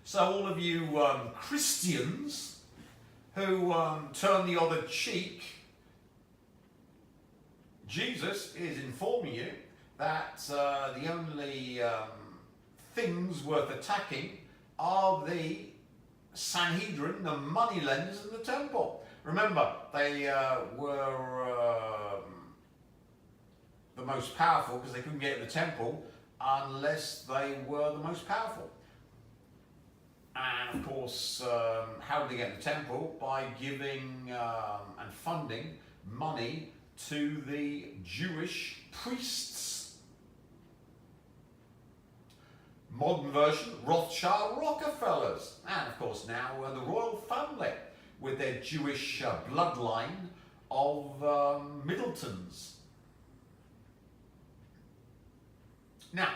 So all of you Christians who turn the other cheek, Jesus is informing you that the only things worth attacking are the Sanhedrin, the moneylenders and the temple. Remember, they were the most powerful because they couldn't get to the temple unless they were the most powerful. And of course, how did they get to the temple? By giving and funding money to the Jewish priests. Modern version, Rothschild Rockefellers. And of course now the royal family with their Jewish bloodline of Middletons. Now,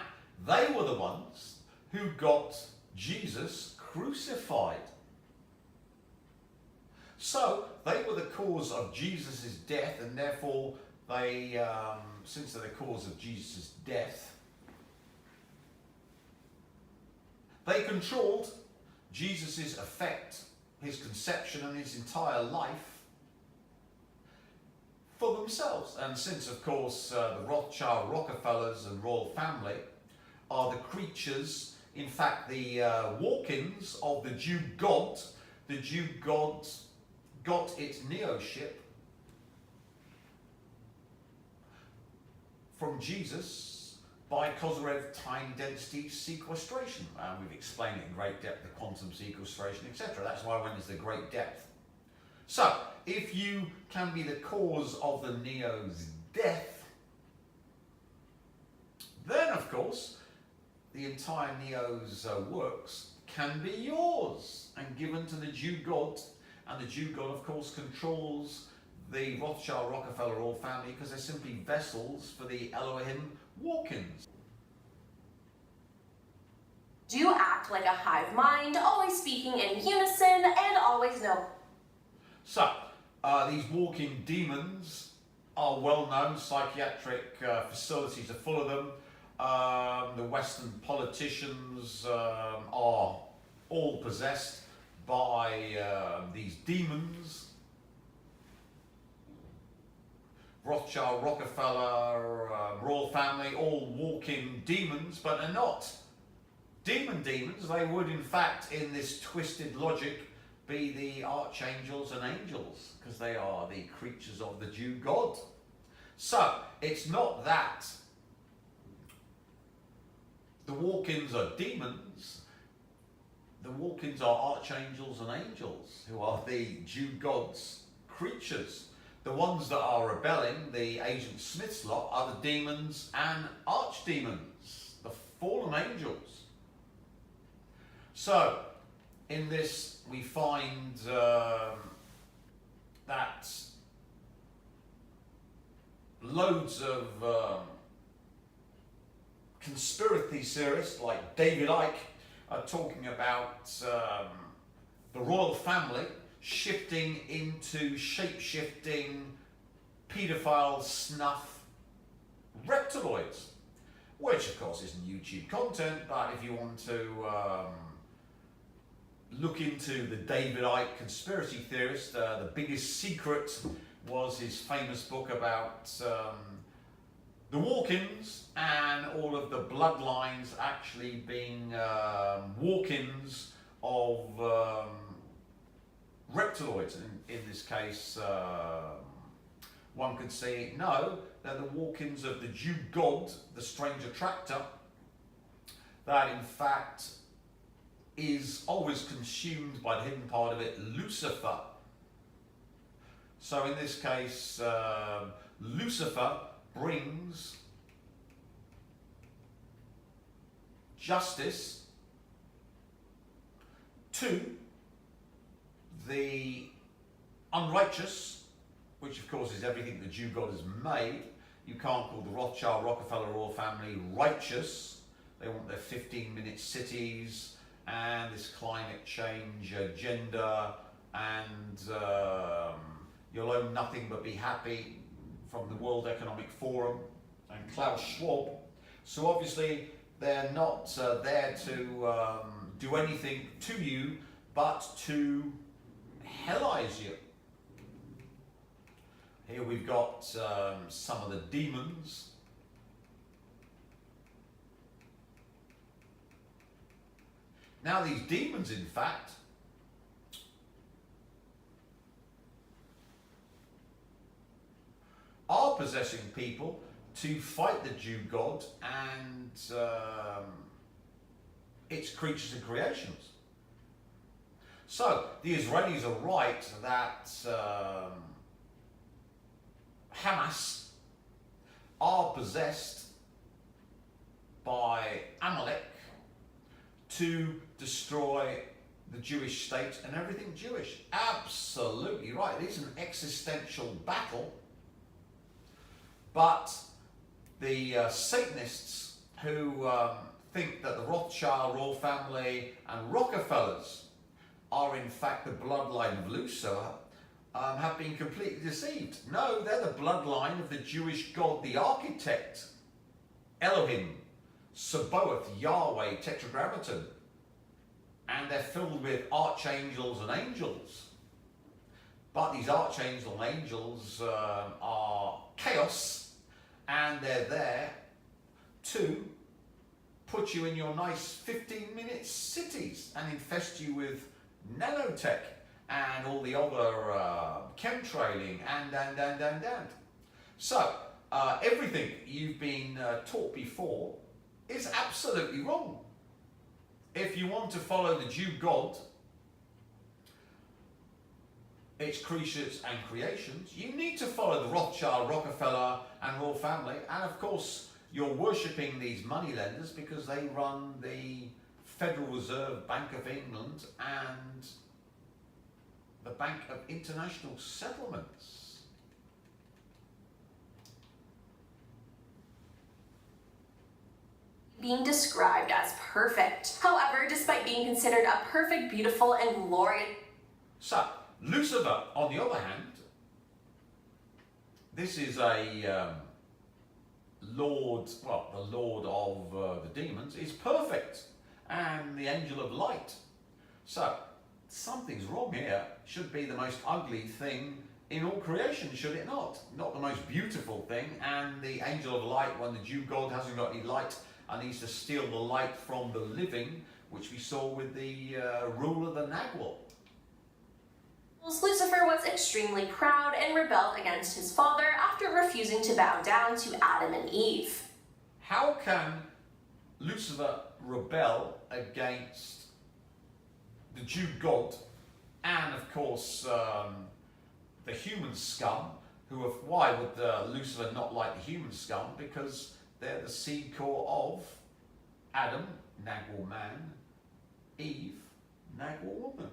they were the ones who got Jesus crucified. So, they were the cause of Jesus' death, and therefore they, since they're the cause of Jesus' death, they controlled Jesus' effect, his conception and his entire life for themselves. And since, of course, the Rothschild Rockefellers and royal family are the creatures, in fact, the walk-ins of the Jew God got its neoship from Jesus by Kozyrev tiny density sequestration. We've explained it in great depth, the quantum sequestration, etc. That's why I went into great depth. So, if you can be the cause of the Neo's death, then of course the entire Neo's works can be yours and given to the Jew God. And the Jew God, of course, controls the Rothschild Rockefeller royal family because they're simply vessels for the Elohim walk-ins. Do you act like a hive mind, always speaking in unison and always know? So, these walking demons are well-known. Psychiatric facilities are full of them. The Western politicians are all possessed by these demons. Rothschild, Rockefeller, royal family, all walking demons, but they're not demons. They would, in fact, in this twisted logic, be the archangels and angels, because they are the creatures of the Jew God. So, it's not that the walk-ins are demons. The walk-ins are archangels and angels, who are the Jew God's creatures. The ones that are rebelling, the Agent Smith's lot, are the demons and archdemons, the fallen angels. So, in this we find that loads of conspiracy theorists like David Icke are talking about the royal family shifting into shape-shifting paedophile snuff reptiloids, which of course isn't YouTube content, but if you want to look into the David Icke conspiracy theorist, the biggest secret was his famous book about the walk-ins and all of the bloodlines actually being walk-ins of reptiloids. In this case, one could say, no, they're the walk-ins of the Jew God, the strange attractor, that in fact is always consumed by the hidden part of it, Lucifer. So in this case, Lucifer brings justice to the unrighteous, which of course is everything the Jew God has made. You can't call the Rothschild Rockefeller royal family righteous. They want their 15-minute cities and this climate change agenda and you'll own nothing but be happy from the World Economic Forum and Klaus Schwab. So obviously they're not there to do anything to you but to hellize you. Here we've got some of the demons. Now these demons, in fact, are possessing people to fight the Jew God and its creatures and creations. So the Israelis are right that Hamas are possessed by Amalek to destroy the Jewish state and everything Jewish. Absolutely right. It is an existential battle. But the Satanists who think that the Rothschild royal family and Rockefellers are in fact the bloodline of Lucifer have been completely deceived. No, they're the bloodline of the Jewish God, the architect, Elohim, Sabaoth, Yahweh, Tetragrammaton. And they're filled with archangels and angels. But these archangels and angels are chaos, and they're there to put you in your nice 15-minute cities and infest you with nanotech and all the other chemtrailing and. So, everything you've been taught before is absolutely wrong. If you want to follow the Jew God, its creatures and creations, you need to follow the Rothschild, Rockefeller and royal family. And of course, you're worshipping these moneylenders because they run the Federal Reserve Bank of England and the Bank of International Settlements. Being described as perfect. However, despite being considered a perfect, beautiful, and glorious... So, Lucifer, on the other hand, this is a lord, well, the lord of the demons, is perfect, and the angel of light. So, something's wrong here. Should be the most ugly thing in all creation, should it not? Not the most beautiful thing, and the angel of light, when the Jew God hasn't got any light and needs to steal the light from the living, which we saw with the ruler, the Nagwal. Lucifer was extremely proud and rebelled against his father after refusing to bow down to Adam and Eve. How can Lucifer rebel against the Jew God and, of course, the human scum? Why would Lucifer not like the human scum? Because they're the seed core of Adam, Nagwal man, Eve, Nagwal woman.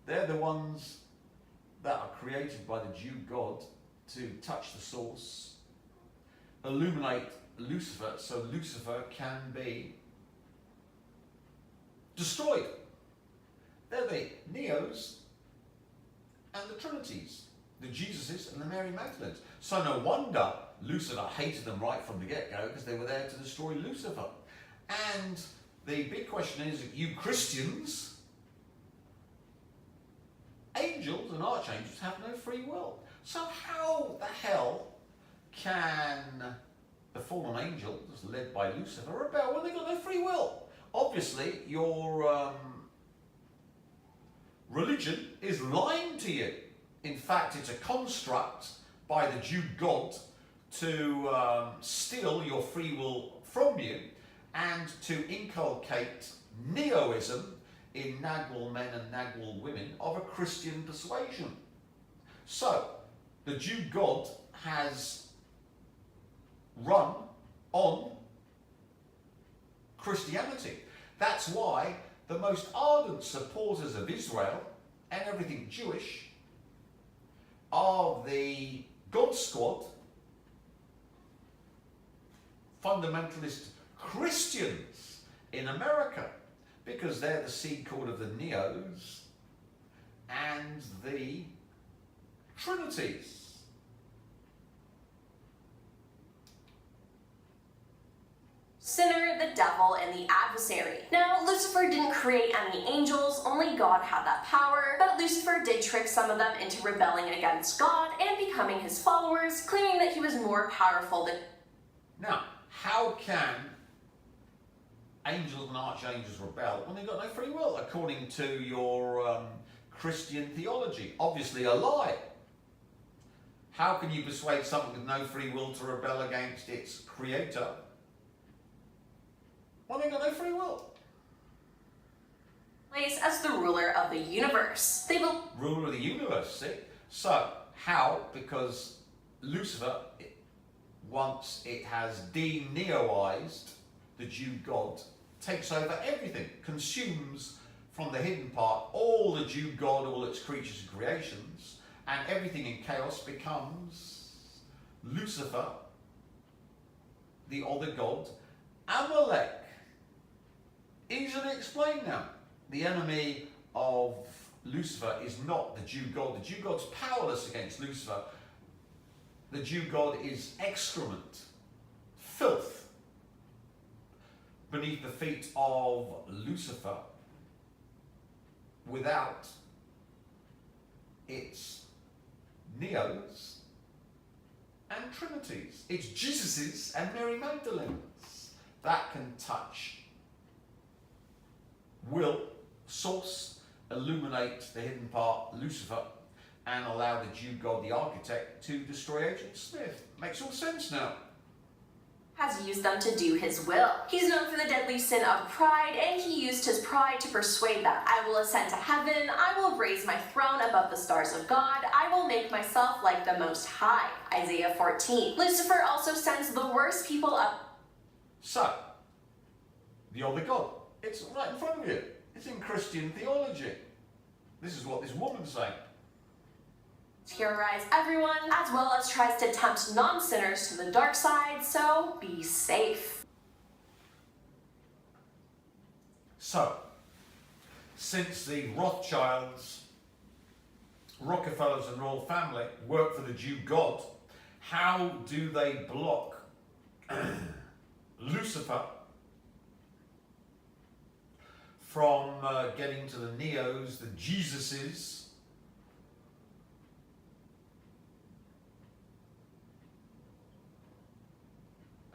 They're the ones that are created by the Jew God to touch the source, illuminate Lucifer so Lucifer can be destroyed. They're the Neos and the Trinities, the Jesuses and the Mary Magdalenes. So no wonder Lucifer hated them right from the get-go, because they were there to destroy Lucifer. And the big question is, you Christians, angels and archangels have no free will. So how the hell can the fallen angels, led by Lucifer, rebel when they've got no free will? Obviously, your religion is lying to you. In fact, it's a construct by the Jew God to steal your free will from you and to inculcate Neoism in Nagwal men and Nagwal women of a Christian persuasion. So, the Jew God has run on Christianity. That's why the most ardent supporters of Israel and everything Jewish are the God Squad, fundamentalist Christians in America, because they're the seed cord of the Neos and the Trinities. sinner, the devil, and the adversary. Now, Lucifer didn't create any angels, only God had that power, but Lucifer did trick some of them into rebelling against God and becoming his followers, claiming that he was more powerful than... Now, how can angels and archangels rebel when they've got no free will, according to your Christian theology? Obviously a lie. How can you persuade something with no free will to rebel against its creator when they've got no free will? Place as the ruler of the universe. They will Ruler of the universe, see? So, how? Because Lucifer, once it has de-neoized the Jew God, takes over everything, consumes from the hidden part all the Jew God, all its creatures and creations, and everything in chaos becomes Lucifer, the other god, Amalek. Easily explained now. The enemy of Lucifer is not the Jew God. The Jew God's powerless against Lucifer. The Jew God is excrement, filth, beneath the feet of Lucifer, without its Neos and Trinities, its Jesuses and Mary Magdalenes that can touch, will, source, illuminate the hidden part, Lucifer, and allow the Jew God, the architect, to destroy Agent Smith. Makes all sense now. has used them to do his will. He's known for the deadly sin of pride, and he used his pride to persuade that I will ascend to heaven, I will raise my throne above the stars of God, I will make myself like the Most High. Isaiah 14. Lucifer also sends the worst people up. So, the other God. It's right in front of you. It's in Christian theology. This is what this woman's saying. Terrorize everyone, as well as tries to tempt non-sinners to the dark side, so be safe. So, since the Rothschilds, Rockefellers and royal family work for the Jew God, how do they block Lucifer from getting to the Neos, the Jesuses,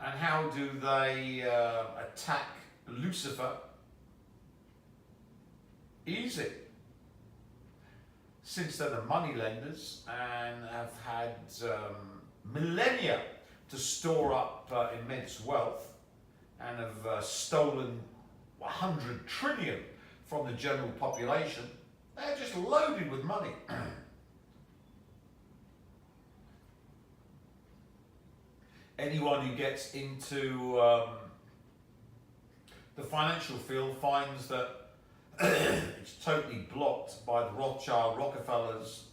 and how do they attack Lucifer? Easy. Since they're the moneylenders and have had millennia to store up immense wealth and have stolen 100 trillion from the general population, they're just loaded with money. Anyone who gets into the financial field finds that it's totally blocked by the Rothschild, Rockefellers,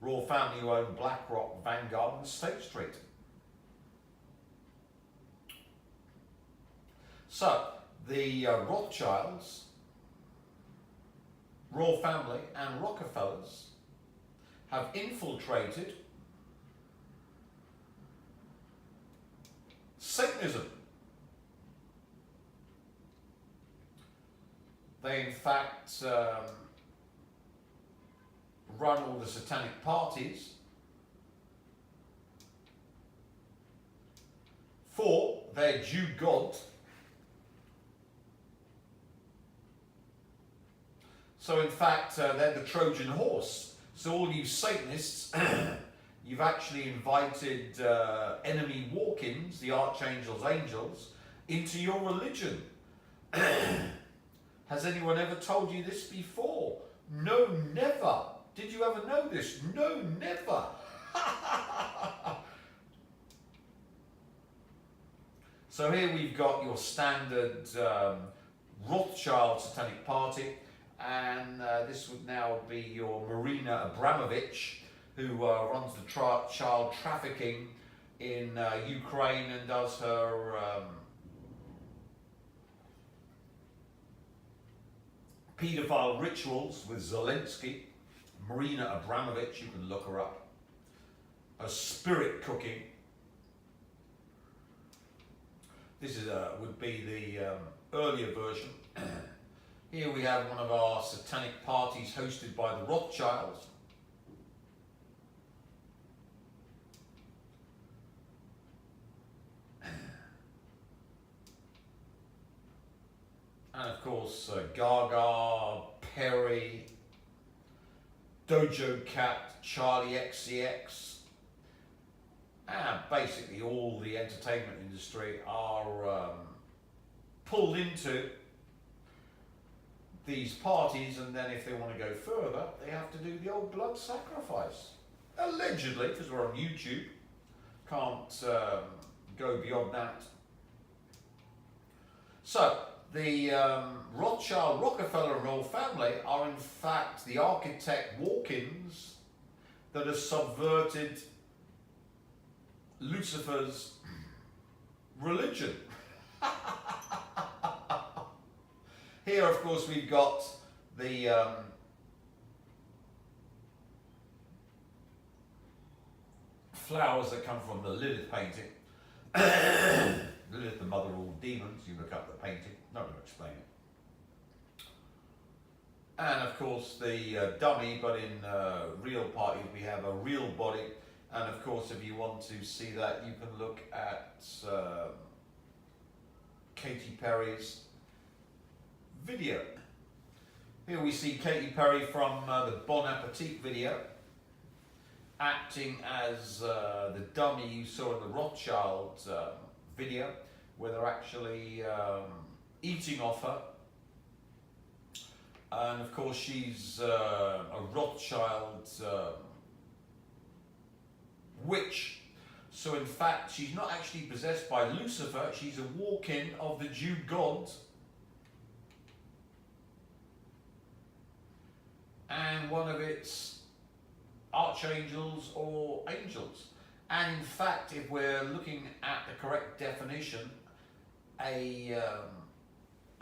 royal family who own BlackRock, Vanguard and State Street. So, the Rothschilds, royal family and Rockefellers have infiltrated Satanism. They in fact run all the satanic parties for their Jew God. So in fact they're the Trojan horse. So all you Satanists, you've actually invited enemy walk-ins, the archangels, angels, into your religion. Has anyone ever told you this before? No, never. Did you ever know this? No, never. So here we've got your standard Rothschild satanic party, and this would now be your Marina Abramovich, who runs the child trafficking in Ukraine and does her paedophile rituals with Zelensky. Marina Abramovich, you can look her up. Her spirit cooking. This is would be the earlier version. Here we have one of our satanic parties hosted by the Rothschilds. And of course, Gaga, Perry, Dojo Cat, Charlie XCX, and basically all the entertainment industry are pulled into these parties, and then if they want to go further, they have to do the old blood sacrifice. Allegedly, because we're on YouTube, can't go beyond that. So, the Rothschild, Rockefeller and royal family are in fact the architect walk-ins that have subverted Lucifer's religion. Here, of course, we've got the flowers that come from the Lilith painting. Lilith, the mother of all demons. You look up the painting. Not going to explain it. And of course, the dummy, but in real parties, we have a real body. And of course, if you want to see that, you can look at Katy Perry's video. Here we see Katy Perry from the Bon Appetit video, acting as the dummy you saw in the Rothschild video, where they're actually eating off her. And of course, she's a Rothschild witch. So in fact, she's not actually possessed by Lucifer, she's a walk-in of the Jew god. And one of its archangels or angels. And in fact, if we're looking at the correct definition, a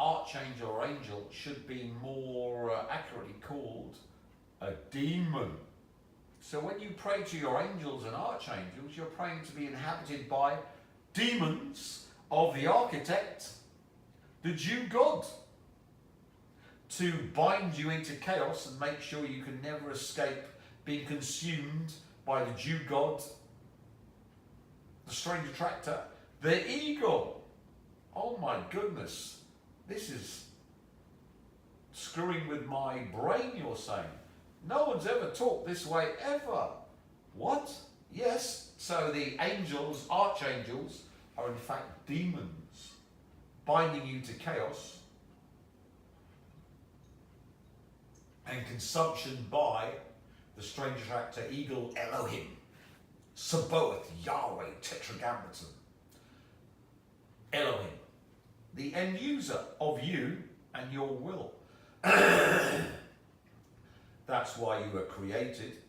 archangel or angel should be more accurately called a demon. So when you pray to your angels and archangels, you're praying to be inhabited by demons of the architect, the Jew god, to bind you into chaos and make sure you can never escape being consumed by the Jew god, the strange attractor, the eagle. Oh my goodness, this is screwing with my brain, you're saying. No one's ever talked this way, ever. What? Yes, so the angels, archangels, are in fact demons, binding you to chaos and consumption by the strange attractor eagle Elohim, Sabaoth, Yahweh, Tetragrammaton. Elohim, the end user of you and your will. That's why you were created,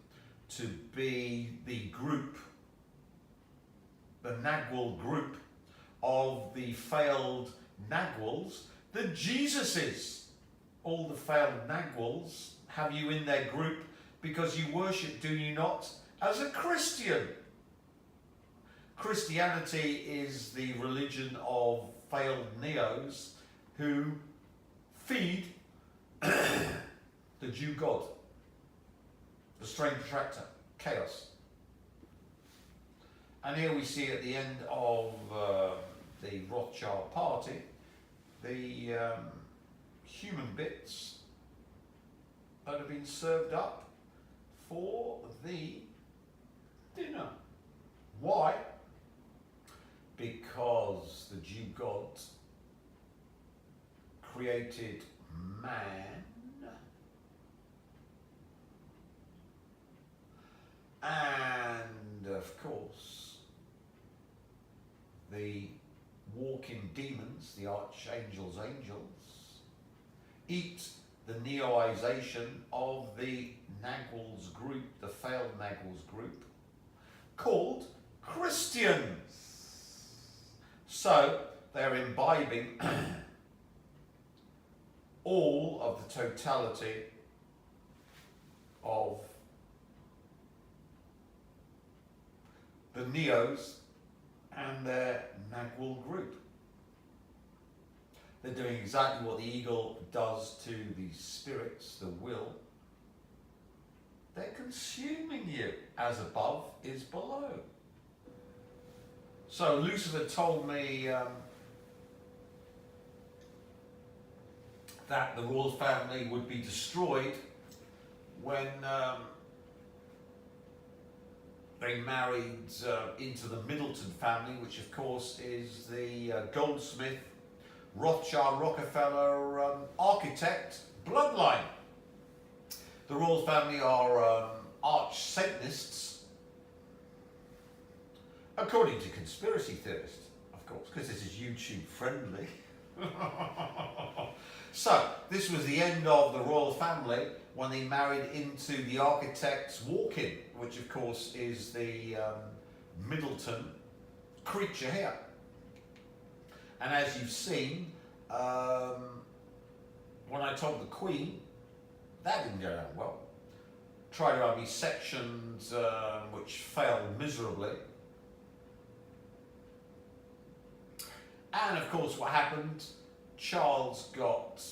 to be the group, the Nagwal group of the failed Nagwals, the Jesuses. All the failed Nagwals have you in their group because you worship, do you not, as a Christian. Christianity is the religion of failed neos who feed the Jew god, the strange attractor, chaos. And here we see at the end of the Rothschild party, the human bits that have been served up for the dinner. Why? Because the Jew god created man and of course the walking demons, the archangels, angels, eat the neoization of the Nagwals group, the failed Nagwals group, called Christians. So they're imbibing all of the totality of the Neos and their Nagwal group. They're doing exactly what the eagle does to the spirits, the will. They're consuming you. As above is below. So Lucifer told me that the royal family would be destroyed when they married into the Middleton family, which of course is the Goldsmith, Rothschild, Rockefeller architect bloodline. The royal family are arch Satanists, according to conspiracy theorists, of course, because this is YouTube friendly. So, this was the end of the royal family when they married into the architect's walk-in, which of course is the Middleton creature here. And as you've seen, when I told the Queen, that didn't go down well. Tried to have me sections which failed miserably. And of course what happened, Charles got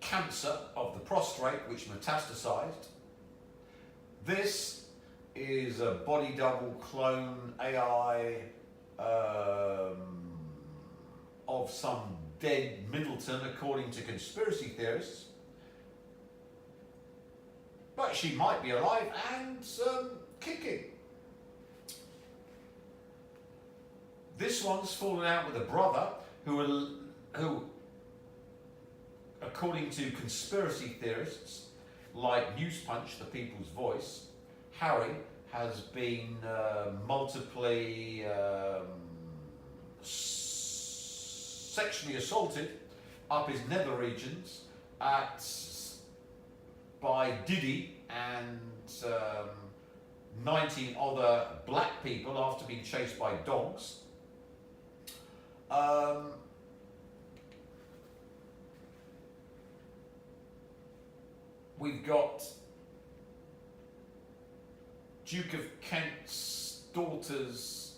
cancer of the prostate, which metastasized. This is a body double clone AI of some dead Middleton, according to conspiracy theorists. But she might be alive and kicking. This one's fallen out with a brother who, according to conspiracy theorists like Newspunch, the People's Voice, Harry has been multiply sexually assaulted up his nether regions by Diddy and 19 other black people after being chased by dogs. We've got Duke of Kent's daughter's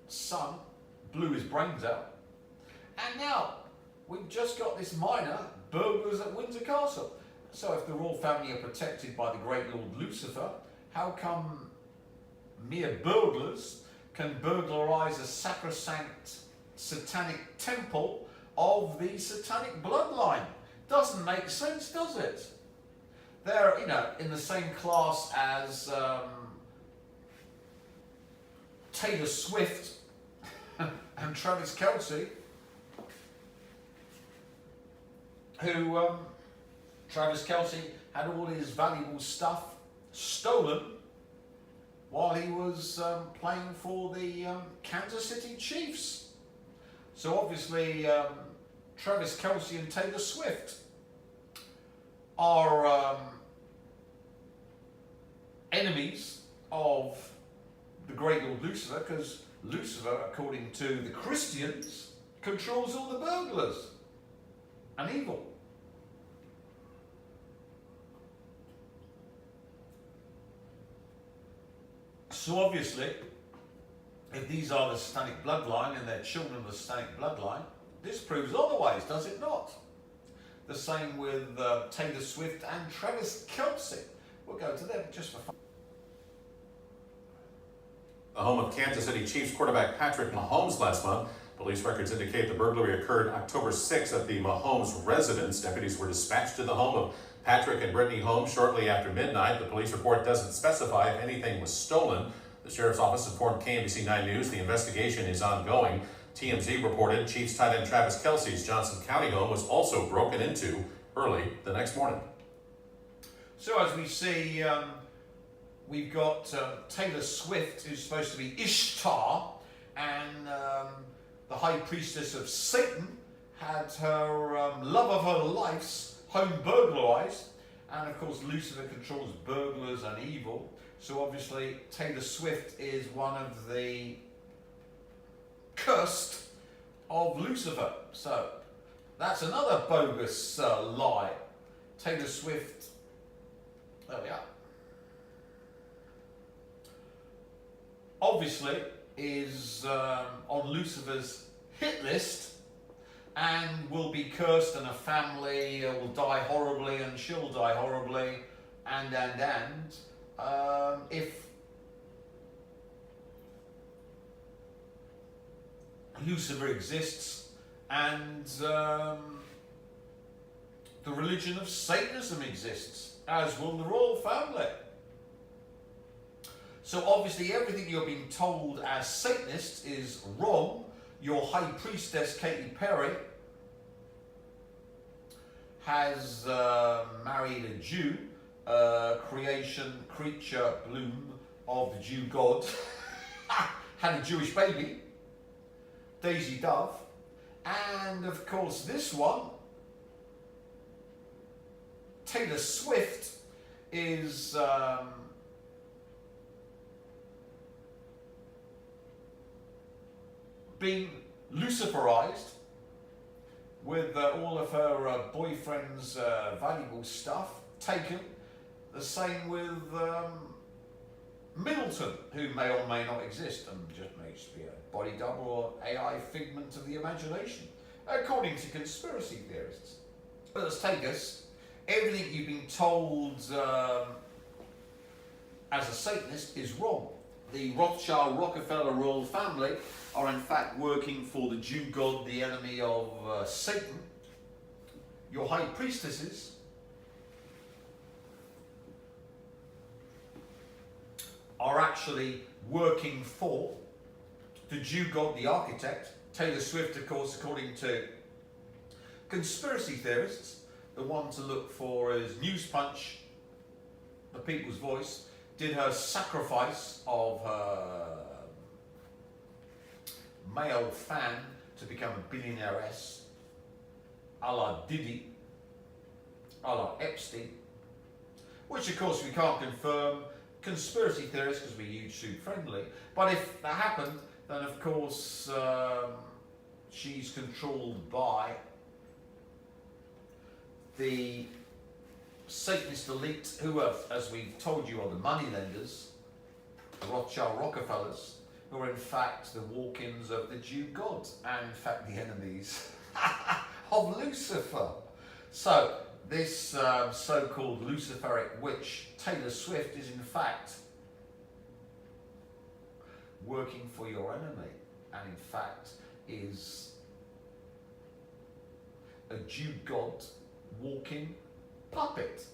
son blew his brains out. And now we've just got this minor burglars at Windsor Castle. So if the royal family are protected by the great Lord Lucifer, how come mere burglars can burglarise a sacrosanct satanic temple of the satanic bloodline? Doesn't make sense, does it? They're, in the same class as Taylor Swift and Travis Kelce, who Travis Kelce had all his valuable stuff stolen while he was playing for the Kansas City Chiefs. So obviously Travis Kelce and Taylor Swift are enemies of the great Lord Lucifer, because Lucifer, according to the Christians, controls all the burglars and evil. So obviously, if these are the satanic bloodline and they're children of the satanic bloodline, this proves otherwise, does it not? The same with Taylor Swift and Travis Kelce. We'll go to them just for fun. The home of Kansas City Chiefs quarterback Patrick Mahomes last month. Police records indicate the burglary occurred October 6th at the Mahomes residence. Deputies were dispatched to the home of Patrick and Brittany Holmes shortly after midnight. The police report doesn't specify if anything was stolen. The sheriff's office informed KMBC 9 News the investigation is ongoing. TMZ reported Chiefs tight end Travis Kelce's Johnson County home was also broken into early the next morning. So as we see, we've got Taylor Swift, who's supposed to be Ishtar, and the high priestess of Satan had her love of her life's home burglarized, and of course Lucifer controls burglars and evil. So obviously Taylor Swift is one of the cursed of Lucifer. So that's another bogus lie. Taylor Swift, there we are, obviously is on Lucifer's hit list, and will be cursed, and a family will die horribly, and she'll die horribly, and if Lucifer exists, and the religion of Satanism exists, as will the royal family. So obviously everything you're being told as Satanists is wrong. Your high priestess, Katy Perry, has married a Jew, creature bloom of the Jew God, had a Jewish baby, Daisy Dove, and of course this one, Taylor Swift, is being Luciferized with all of her boyfriend's valuable stuff taken. The same with Middleton, who may or may not exist and just may just be a body double or AI figment of the imagination, according to conspiracy theorists. But let's take us. Everything you've been told as a Satanist is wrong. The Rothschild Rockefeller royal family are in fact working for the Jew God, the enemy of Satan. Your high priestesses are actually working for the Jew God, the architect. Taylor Swift, of course, according to conspiracy theorists, the one to look for is News Punch, the People's Voice, did her sacrifice of her male fan to become a billionairess, a la Diddy, a la Epstein, which of course we can't confirm. Conspiracy theorists, because we're YouTube friendly, but if that happened, then of course she's controlled by the Satanist elite, who are, as we've told you, are the moneylenders, the Rothschild Rockefellers, who are in fact the walk-ins of the Jew God, and in fact the enemies of Lucifer. So this so-called Luciferic witch, Taylor Swift, is in fact working for your enemy, and in fact is a Jew God walking puppet.